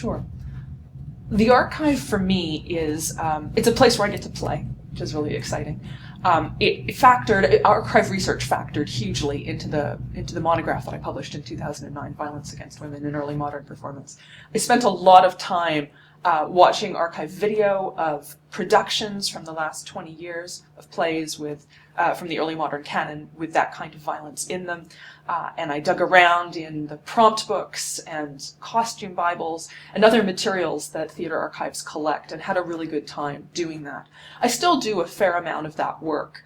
Sure. The archive for me is, it's a place where I get to play, which is really exciting. Archive research factored hugely into the monograph that I published in 2009, Violence Against Women in Early Modern Performance. I spent a lot of time watching archive video of productions from the last 20 years of plays from the early modern canon with that kind of violence in them. And I dug around in the prompt books and costume bibles and other materials that theater archives collect and had a really good time doing that. I still do a fair amount of that work,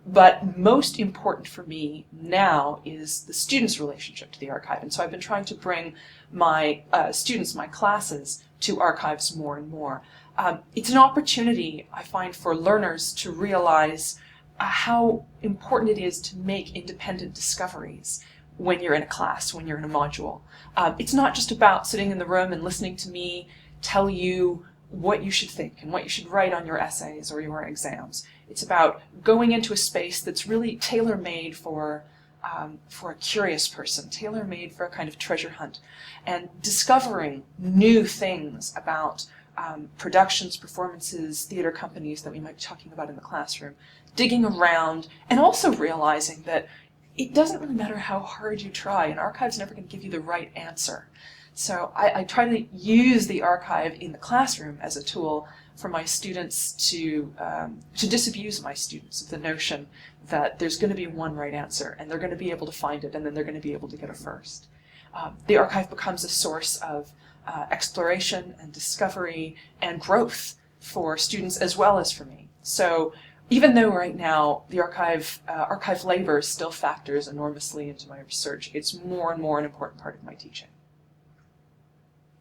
but most important for me now is the students' relationship to the archive. And so I've been trying to bring my students, my classes, to archives more and more. It's an opportunity, I find, for learners to realize how important it is to make independent discoveries when you're in a class, when you're in a module. It's not just about sitting in the room and listening to me tell you what you should think and what you should write on your essays or your exams. It's about going into a space that's really tailor-made for a curious person, tailor-made for a kind of treasure hunt, and discovering new things about productions, performances, theater companies that we might be talking about in the classroom, digging around, and also realizing that it doesn't really matter how hard you try. An archive's never going to give you the right answer. So I try to use the archive in the classroom as a tool for my students to disabuse my students of the notion that there's going to be one right answer, and they're going to be able to find it, and then they're going to be able to get a first. The archive becomes a source of exploration and discovery and growth for students as well as for me. So even though right now the archive labor still factors enormously into my research, it's more and more an important part of my teaching.